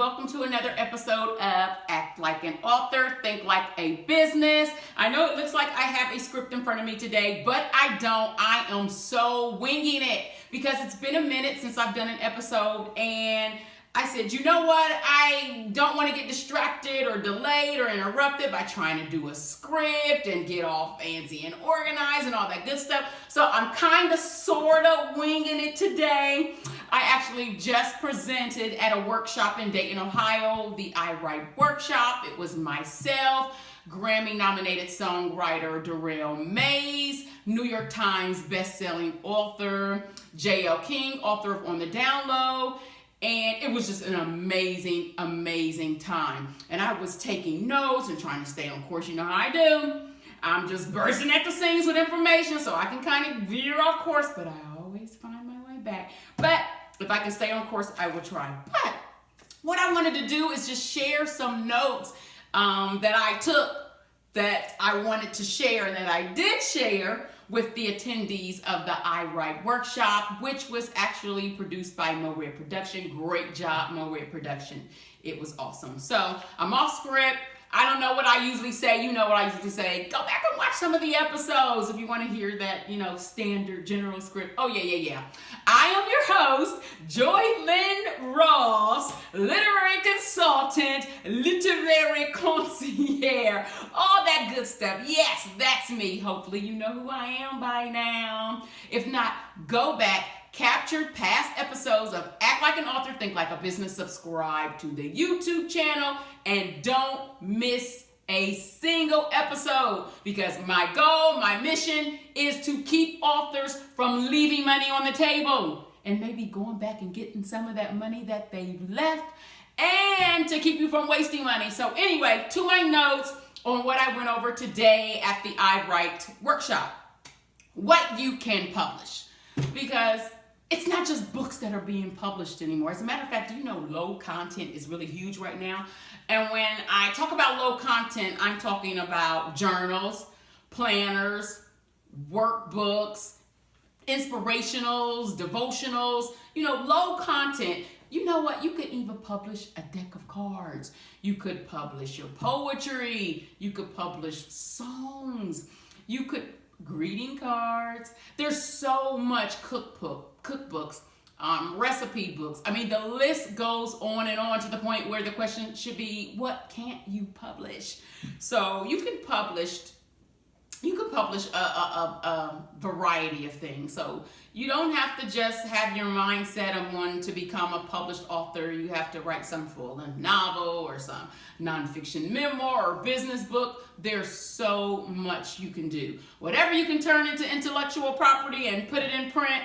welcome to another episode of Act Like an Author, Think Like a Business. I know it looks like I have a script in front of me today, but I don't. I am so winging it because it's been a minute since I've done an episode, and I said, you know what? I don't want to get distracted or delayed or interrupted by trying to do a script and get all fancy and organized and all that good stuff. So I'm kind of sort of winging it today. I actually just presented at a workshop in Dayton, Ohio, the I Write Workshop. It was myself, Grammy-nominated songwriter Darrell Mays, New York Times best-selling author J.L. King, author of On the Down Low. And it was just an amazing, amazing time. And I was taking notes and trying to stay on course. You know how I do. I'm just bursting at the seams with information so I can kind of veer off course, but I always find my way back. But if I can stay on course, I will try. But what I wanted to do is just share some notes that I took that I wanted to share and that I did share with the attendees of the I Write Workshop, which was actually produced by Mo Red Production. Great job, Mo Red Production. It was awesome. So I'm off script. I don't know what I usually say. You know what I usually say. Go back and watch some of the episodes if you want to hear that, standard general script. Oh, yeah. I am your host, Joy Lynn Ross, literary consultant, literary concierge, all that good stuff. Yes, that's me. Hopefully you know who I am by now. If not, go back. Captured past episodes of Act Like an Author, Think Like a Business. Subscribe to the YouTube channel and don't miss a single episode, because my goal, my mission is to keep authors from leaving money on the table and maybe going back and getting some of that money that they've left, and to keep you from wasting money. So anyway, to my notes on what I went over today at the I Write Workshop. What you can publish, because it's not just books that are being published anymore. As a matter of fact, do you know low content is really huge right now? And when I talk about low content, I'm talking about journals, planners, workbooks, inspirationals, devotionals, low content. You know what? You could even publish a deck of cards. You could publish your poetry. You could publish songs. You could greeting cards. There's so much cookbooks, recipe books. I mean, the list goes on and on, to the point where the question should be, what can't you publish? So you can publish a variety of things. So you don't have to just have your mindset of wanting to become a published author. You have to write some full-length novel or some nonfiction memoir or business book. There's so much you can do. Whatever you can turn into intellectual property and put it in print,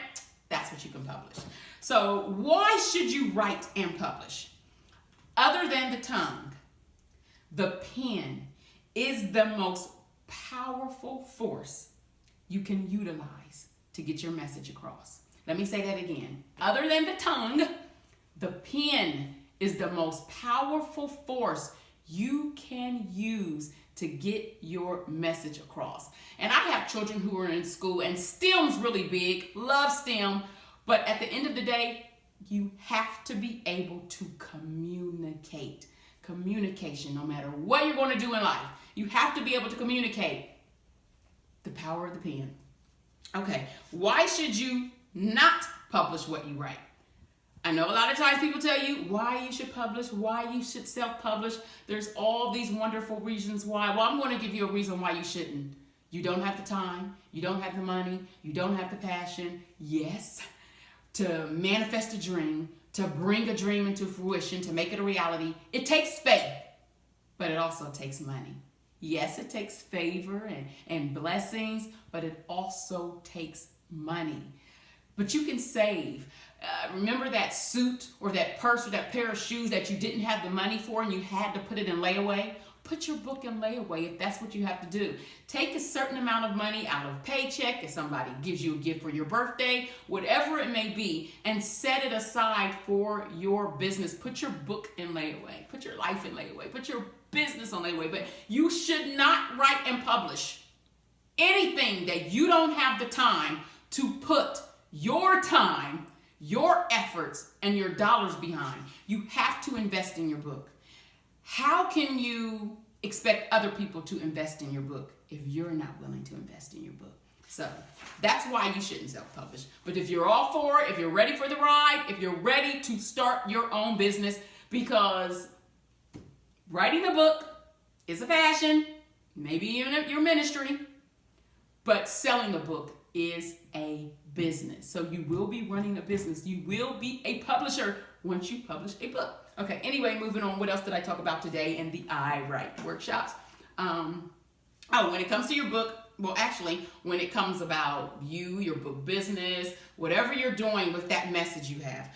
that's what you can publish. So why should you write and publish? Other than the tongue, the pen is the most powerful force you can utilize to get your message across. Let me say that again. Other than the tongue, the pen is the most powerful force you can use to get your message across. And I have children who are in school, and STEM's really big, love STEM, but at the end of the day, you have to be able to communicate. Communication, no matter what you're going to do in life, you have to be able to communicate. The power of the pen. Okay, why should you not publish what you write? I know a lot of times people tell you why you should publish, why you should self-publish. There's all these wonderful reasons why. Well, I'm going to give you a reason why you shouldn't. You don't have the time, you don't have the money, you don't have the passion. Yes, to manifest a dream, to bring a dream into fruition, to make it a reality, it takes faith, but it also takes money. Yes, it takes favor and blessings, but it also takes money. But you can save. Remember that suit or that purse or that pair of shoes that you didn't have the money for and you had to put it in layaway? Put your book in layaway if that's what you have to do. Take a certain amount of money out of paycheck, if somebody gives you a gift for your birthday, whatever it may be, and set it aside for your business. Put your book in layaway. Put your life in layaway. Put your business on layaway. But you should not write and publish anything that you don't have the time to put your time your efforts and your dollars behind. You have to invest in your book. How can you expect other people to invest in your book if you're not willing to invest in your book? So that's why you shouldn't self-publish. But if you're all for it, if you're ready for the ride, if you're ready to start your own business, because writing a book is a passion, maybe even your ministry, but selling a book is a business. So you will be running a business. You will be a publisher once you publish a book. Okay, anyway, moving on. What else did I talk about today in the I Write workshops? When it comes to your book, well, actually, when it comes about you, your book business, whatever you're doing with that message you have,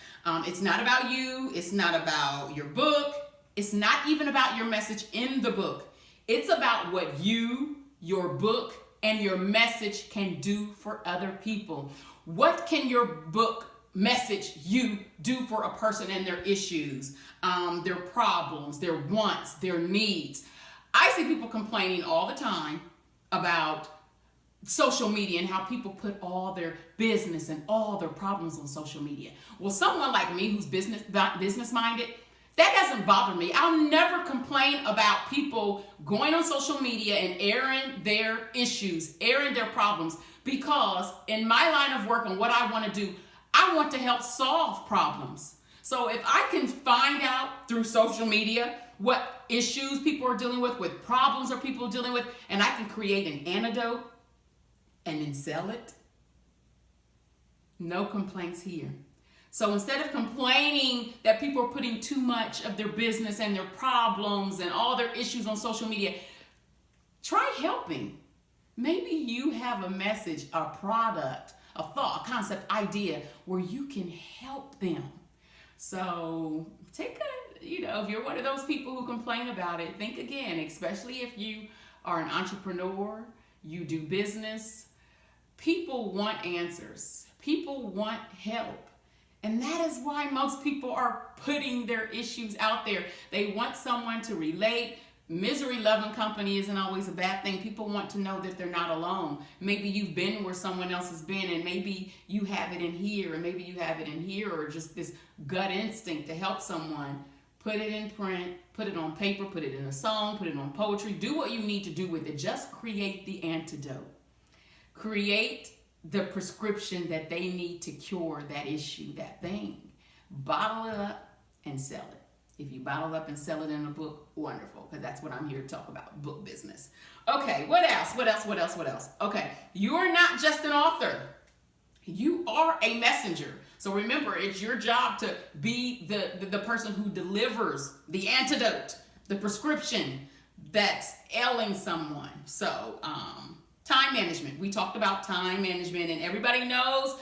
it's not about you. It's not about your book. It's not even about your message in the book. It's about what you, your book, and your message can do for other people. What can your book message you do for a person and their issues, their problems, their wants, their needs? I see people complaining all the time about social media and how people put all their business and all their problems on social media. Well, someone like me who's business minded, that doesn't bother me. I'll never complain about people going on social media and airing their issues, airing their problems, because in my line of work and what I want to do, I want to help solve problems. So if I can find out through social media what issues people are dealing with, what problems are people dealing with, and I can create an antidote and then sell it, no complaints here. So instead of complaining that people are putting too much of their business and their problems and all their issues on social media, try helping. Maybe you have a message, a product, a thought, a concept, idea where you can help them. So if you're one of those people who complain about it, think again, especially if you are an entrepreneur, you do business. People want answers. People want help. And that is why most people are putting their issues out there. They want someone to relate. Misery loving company isn't always a bad thing. People want to know that they're not alone. Maybe you've been where someone else has been, and maybe you have it in here, and maybe you have it in here, or just this gut instinct to help someone. Put it in print, put it on paper, put it in a song, put it on poetry. Do what you need to do with it. Just create the antidote. Create the prescription that they need to cure that issue, that thing. Bottle it up and sell it. If you bottle it up and sell it in a book, wonderful, because that's what I'm here to talk about, book business. Okay, what else? Okay, you're not just an author. You are a messenger. So remember, it's your job to be the person who delivers the antidote, the prescription that's ailing someone. So, time management. We talked about time management, and everybody knows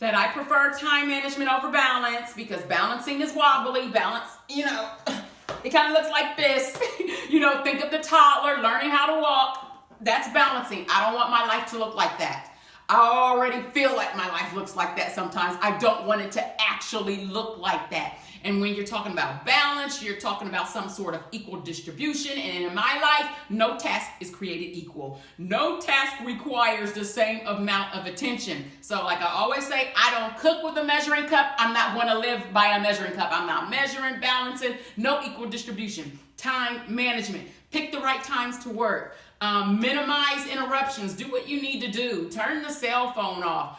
that I prefer time management over balance, because balancing is wobbly. Balance, it kind of looks like this. Think of the toddler learning how to walk. That's balancing. I don't want my life to look like that. I already feel like my life looks like that sometimes. I don't want it to actually look like that. And when you're talking about balance, you're talking about some sort of equal distribution. And in my life, no task is created equal. No task requires the same amount of attention. So like I always say, I don't cook with a measuring cup. I'm not going to live by a measuring cup. I'm not measuring, balancing, no equal distribution. Time management. Pick the right times to work. Minimize interruptions. Do what you need to do. Turn the cell phone off.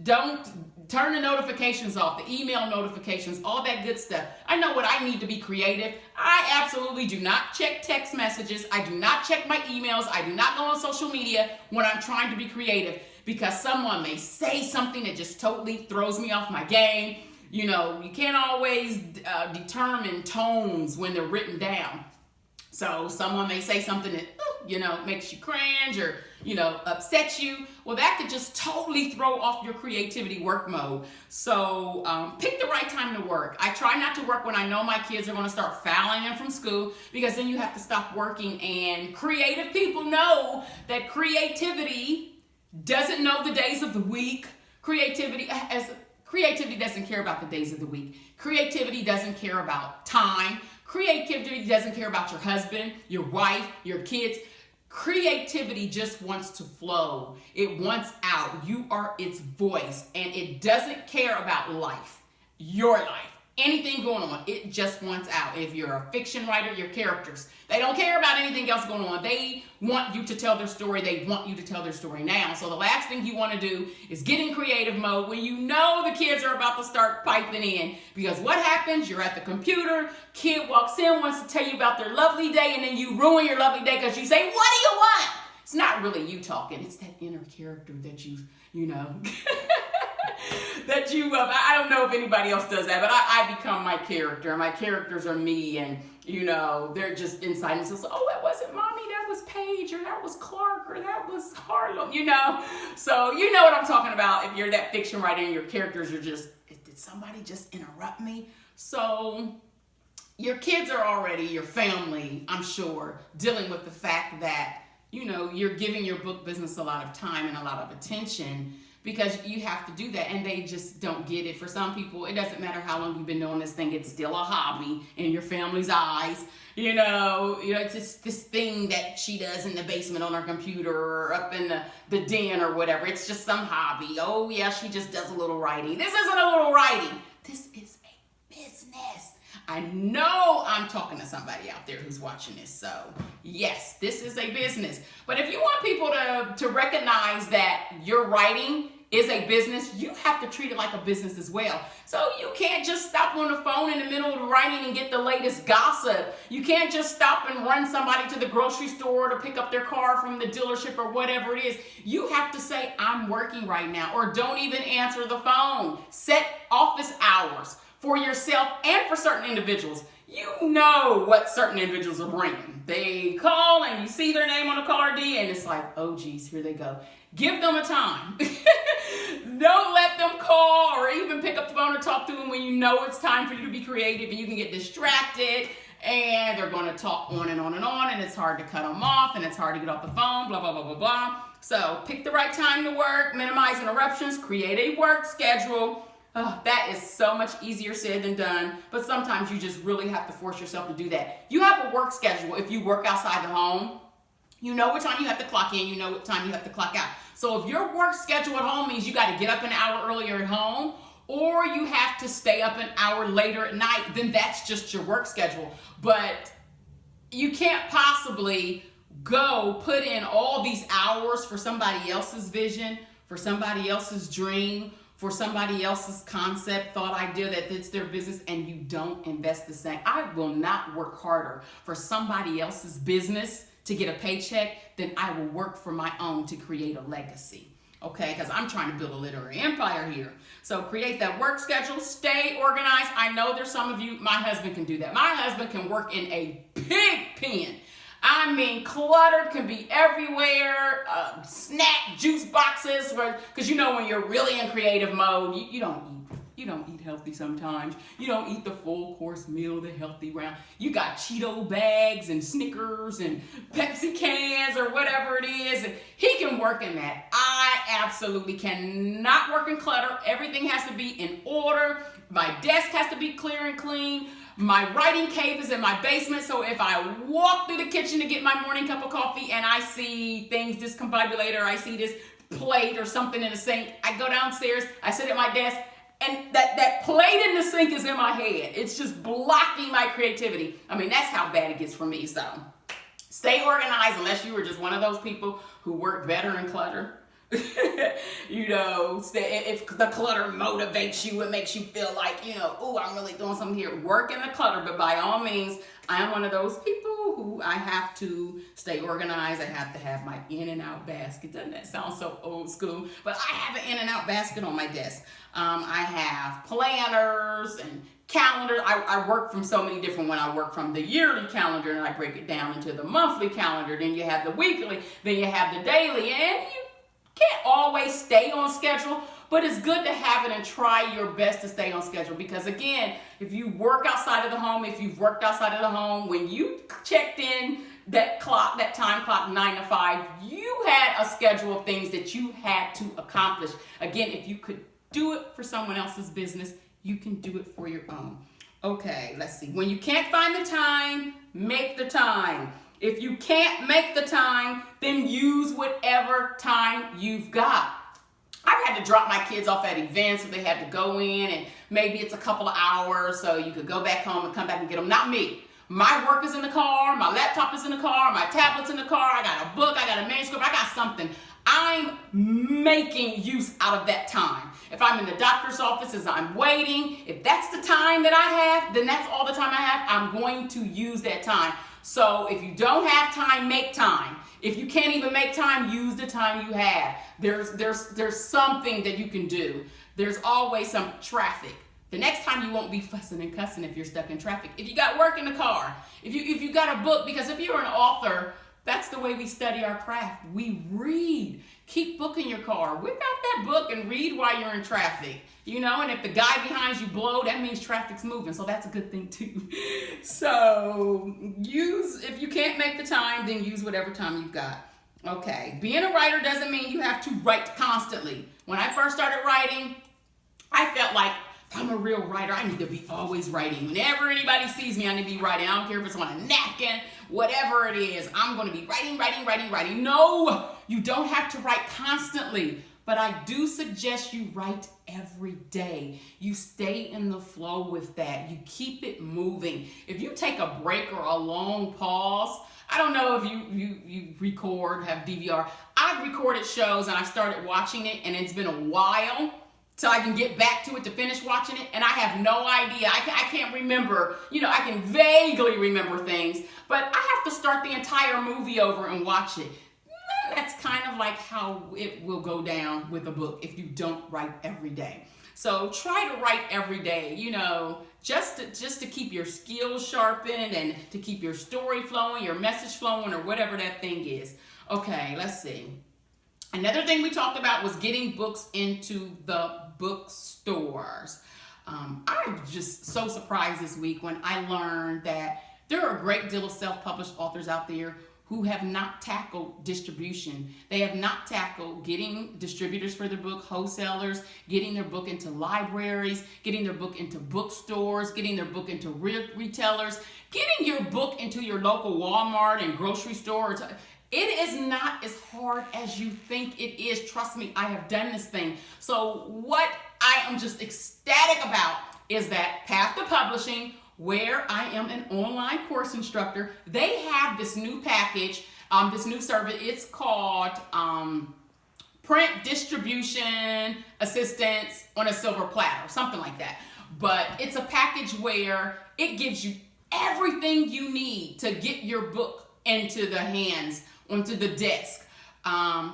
Don't turn the notifications off, the email notifications, all that good stuff. I know what I need to be creative. I absolutely do not check text messages. I do not check my emails. I do not go on social media when I'm trying to be creative, because someone may say something that just totally throws me off my game. You can't always determine tones when they're written down. So someone may say something that, makes you cringe or, upsets you. Well, that could just totally throw off your creativity work mode. So pick the right time to work. I try not to work when I know my kids are going to start fouling in from school, because then you have to stop working. And creative people know that creativity doesn't know the days of the week. Creativity doesn't care about the days of the week. Creativity doesn't care about time. Creativity doesn't care about your husband, your wife, your kids. Creativity just wants to flow. It wants out. You are its voice, and it doesn't care about life, your life, anything going on. It just wants out. If you're a fiction writer, your characters, they don't care about anything else going on. They want you to tell their story. They want you to tell their story now. So the last thing you want to do is get in creative mode when you know the kids are about to start piping in. Because what happens? You're at the computer, kid walks in, wants to tell you about their lovely day, and then you ruin your lovely day because you say, what do you want? It's not really you talking. It's that inner character that you know, I don't know if anybody else does that, but I become my character. My characters are me, and you know, they're just inside and says, oh, that wasn't Mommy, that was Paige, or that was Clark, or that was Harlem, you know. So you know what I'm talking about. If you're that fiction writer and your characters are just, did somebody just interrupt me? So your kids are already, your family, I'm sure, dealing with the fact that, you know, you're giving your book business a lot of time and a lot of attention, because you have to do that, and they just don't get it. For some people, it doesn't matter how long you've been doing this thing, it's still a hobby in your family's eyes. You know, it's just this thing that she does in the basement on her computer or up in the den or whatever. It's just some hobby. Oh yeah, she just does a little writing. This isn't a little writing. This is a business. I know I'm talking to somebody out there who's watching this. So yes, this is a business. But if you want people to recognize that your writing is a business, you have to treat it like a business as well. So you can't just stop on the phone in the middle of the writing and get the latest gossip. You can't just stop and run somebody to the grocery store to pick up their car from the dealership or whatever it is. You have to say, I'm working right now, or don't even answer the phone. Set office hours for yourself and for certain individuals. You know what certain individuals are bringing. They call and you see their name on a caller ID and it's like, oh geez, here they go. Give them a time. Don't let them call or even pick up the phone and talk to them when you know it's time for you to be creative, and you can get distracted and they're going to talk on and on and on, and it's hard to cut them off and it's hard to get off the phone, blah, blah, blah, blah, blah. So pick the right time to work, minimize interruptions, create a work schedule. Oh, that is so much easier said than done, but sometimes you just really have to force yourself to do that. You have a work schedule if you work outside the home. You know what time you have to clock in, you know what time you have to clock out. So if your work schedule at home means you got to get up an hour earlier at home, or you have to stay up an hour later at night, then that's just your work schedule. But you can't possibly go put in all these hours for somebody else's vision, for somebody else's dream, for somebody else's concept, thought, idea that fits their business, and you don't invest the same. I will not work harder for somebody else's business to get a paycheck than I will work for my own to create a legacy. Okay, because I'm trying to build a literary empire here. So create that work schedule, stay organized. I know there's some of you, my husband can do that. My husband can work in a pig pen. I mean, clutter can be everywhere, snack juice boxes, because you know when you're really in creative mode, you don't eat healthy sometimes. You don't eat the full course meal, the healthy round. You got Cheeto bags and Snickers and Pepsi cans or whatever it is. And he can work in that. I absolutely cannot work in clutter. Everything has to be in order. My desk has to be clear and clean. My writing cave is in my basement, so if I walk through the kitchen to get my morning cup of coffee and I see things discombobulated, or I see this plate or something in the sink, I go downstairs, I sit at my desk, and that plate in the sink is in my head. It's just blocking my creativity. I mean, that's how bad it gets for me. So stay organized, unless you were just one of those people who work better in clutter. You know, if the clutter motivates you, it makes you feel like, you know, oh, I'm really doing something here. Work in the clutter, but by all means, I am one of those people who I have to stay organized. I have to have my in and out basket. Doesn't that sound so old school? But I have an in and out basket on my desk. I have planners and calendar. I work from so many different ones. I work from the yearly calendar and I break it down into the monthly calendar. Then you have the weekly, then you have the daily, and you can't always stay on schedule, but it's good to have it and try your best to stay on schedule, because again, if you work outside of the home, if you've worked outside of the home, when you checked in that time clock 9 to 5, you had a schedule of things that you had to accomplish. Again, if you could do it for someone else's business, you can do it for your own. Okay, let's see. When you can't find the time, make the time. If you can't make the time, then use whatever time you've got. I've had to drop my kids off at events where they had to go in, and maybe it's a couple of hours so you could go back home and come back and get them. Not me. My work is in the car, my laptop is in the car, my tablet's in the car, I got a book, I got a manuscript, I got something. I'm making use out of that time. If I'm in the doctor's office as I'm waiting, if that's the time that I have, then that's all the time I have. I'm going to use that time. So if you don't have time, make time. If you can't even make time, use the time you have. There's something that you can do. There's always some traffic. The next time you won't be fussing and cussing if you're stuck in traffic. If you got work in the car, if you got a book, because if you're an author, that's the way we study our craft. We read. Keep book in your car. Whip out that book and read while you're in traffic. You know, and if the guy behind you blow, that means traffic's moving. So that's a good thing too. So if you can't make the time, then use whatever time you've got. Okay, being a writer doesn't mean you have to write constantly. When I first started writing, I felt like, if I'm a real writer, I need to be always writing. Whenever anybody sees me, I need to be writing. I don't care if it's on a napkin, whatever it is. I'm going to be writing. No, you don't have to write constantly. But I do suggest you write every day. You stay in the flow with that. You keep it moving. If you take a break or a long pause, I don't know if you record, have DVR. I've recorded shows and I started watching it, and it's been a while till I can get back to it to finish watching it, and I have no idea. I can't remember. I can vaguely remember things, but I have to start the entire movie over and watch it. That's kind of like how it will go down with a book if you don't write every day. So try to write every day, just to keep your skills sharpened and to keep your story flowing, your message flowing, or whatever that thing is. Okay, let's see. Another thing we talked about was getting books into the bookstores. I'm just so surprised this week when I learned that there are a great deal of self-published authors out there who have not tackled distribution. They have not tackled getting distributors for their book, wholesalers, getting their book into libraries, getting their book into bookstores, getting their book into retailers, getting your book into your local Walmart and grocery store. It is not as hard as you think it is. Trust me, I have done this thing. So what I am just ecstatic about is that Path to Publishing, where I am an online course instructor, they have this new package, this new service. It's called Print Distribution Assistance on a Silver Platter, something like that. But it's a package where it gives you everything you need to get your book into the hands, onto the desk,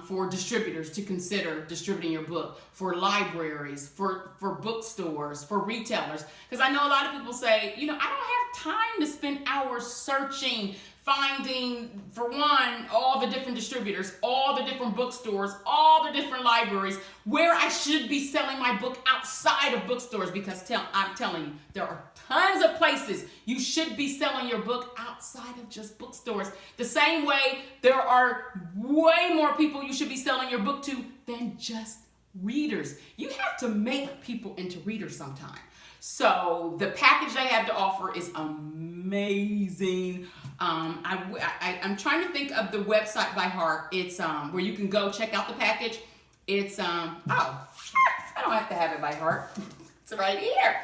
for distributors to consider distributing your book, for libraries, for bookstores, for retailers. Because I know a lot of people say, I don't have time to spend hours searching, finding, for one, all the different distributors, all the different bookstores, all the different libraries, where I should be selling my book outside of bookstores. Because I'm telling you, there are tons of places you should be selling your book outside of just bookstores. The same way there are way more people you should be selling your book to than just readers. You have to make people into readers sometime. So the package they have to offer is amazing. I'm trying to think of the website by heart. It's where you can go check out the package. It's I don't have to have it by heart. It's right here.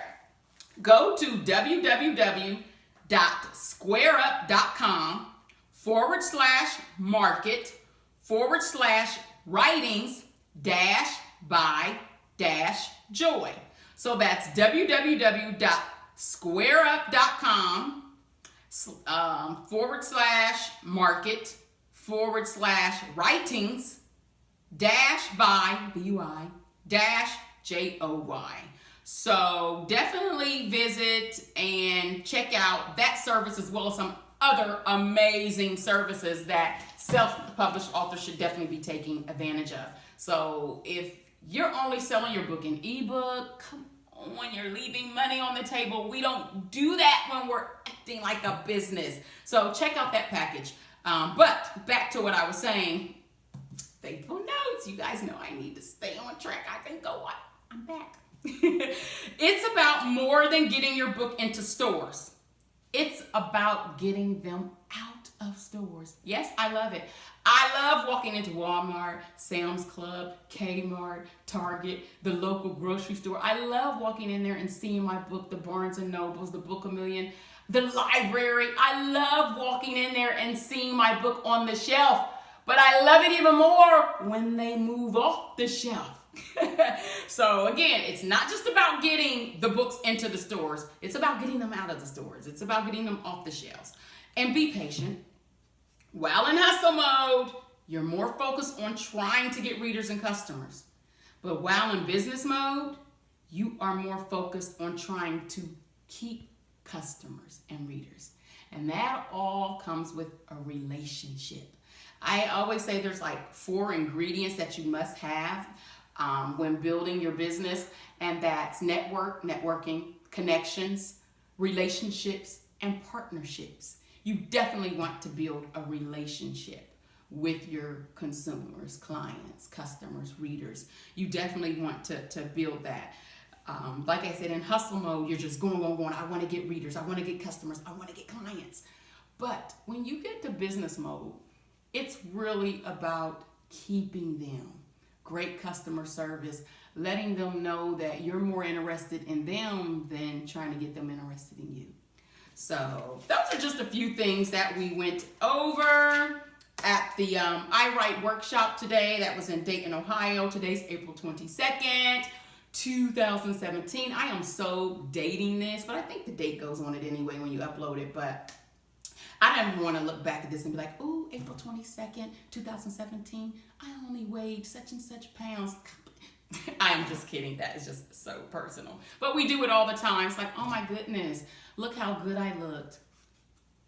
Go to www.squareup.com/market/writings-by-joy. So that's www.squareup.com/market/by-joy. So definitely visit and check out that service, as well as some other amazing services that self-published authors should definitely be taking advantage of. So if you're only selling your book in ebook, come on, you're leaving money on the table. We don't do that when we're acting like a business. So check out that package. But back to what I was saying, faithful notes. You guys know I need to stay on track. I can go on. I'm back. It's about more than getting your book into stores. It's about getting them out of stores. Yes, I love it. I love walking into Walmart, Sam's Club, Kmart, Target, the local grocery store. I love walking in there and seeing my book, the Barnes & Nobles, the Book A Million, the library. I love walking in there and seeing my book on the shelf. But I love it even more when they move off the shelf. So again, it's not just about getting the books into the stores. It's about getting them out of the stores. It's about getting them off the shelves. And be patient. While in hustle mode, you're more focused on trying to get readers and customers. But while in business mode, you are more focused on trying to keep customers and readers. And that all comes with a relationship. I always say there's like 4 ingredients that you must have when building your business, and that's networking, connections, relationships, and partnerships. You definitely want to build a relationship with your consumers, clients, customers, readers. You definitely want to build that. Like I said, in hustle mode, you're just going. I want to get readers. I want to get customers. I want to get clients. But when you get to business mode, it's really about keeping them. Great customer service, letting them know that you're more interested in them than trying to get them interested in you. So those are just a few things that we went over at the I Write workshop today. That was in Dayton, Ohio. Today's April 22nd, 2017. I am so dating this, but I think the date goes on it anyway when you upload it. But I never want to look back at this and be like, ooh, April 22nd, 2017, I only weighed such and such pounds. I am just kidding. That is just so personal. But we do it all the time. It's like, oh my goodness, look how good I looked.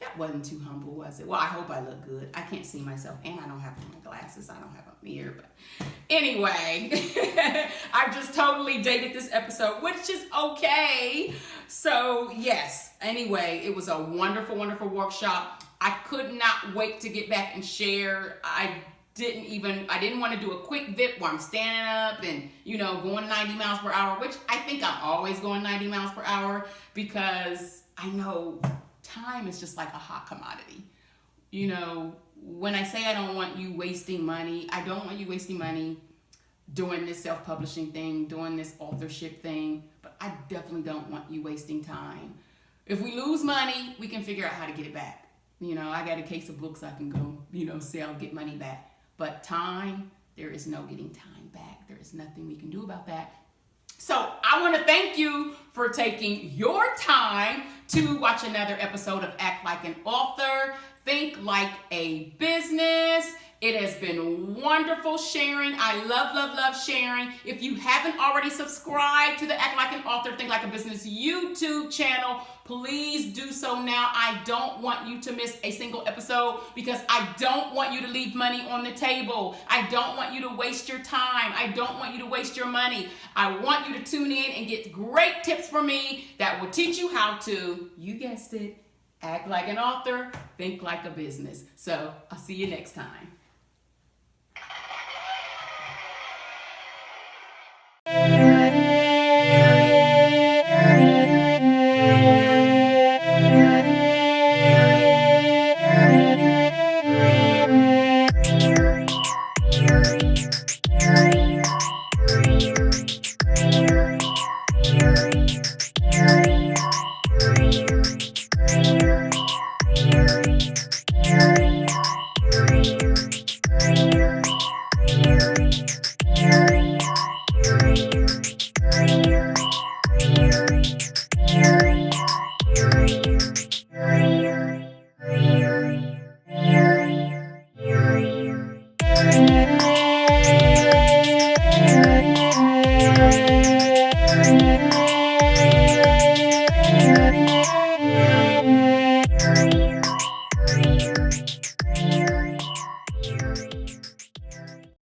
That wasn't too humble, was it? Well, I hope I look good. I can't see myself, and I don't have my glasses. I don't have a mirror. But anyway, I've just totally dated this episode, which is okay. So yes, anyway, it was a wonderful, wonderful workshop. I could not wait to get back and share. I didn't want to do a quick VIP while I'm standing up and, going 90 miles per hour, which I think I'm always going 90 miles per hour because I know time is just like a hot commodity. When I say I don't want you wasting money, I don't want you wasting money doing this self-publishing thing, doing this authorship thing, but I definitely don't want you wasting time. If we lose money, we can figure out how to get it back. I got a case of books I can go, sell, get money back. But time, there is no getting time back. There is nothing we can do about that. So I want to thank you for taking your time to watch another episode of Act Like an Author, Think Like a Business. It has been wonderful sharing. I love sharing. If you haven't already subscribed to the Act Like an Author, Think Like a Business YouTube channel, please do so now. I don't want you to miss a single episode because I don't want you to leave money on the table. I don't want you to waste your time. I don't want you to waste your money. I want you to tune in and get great tips from me that will teach you how to, you guessed it, act like an author, think like a business. So I'll see you next time.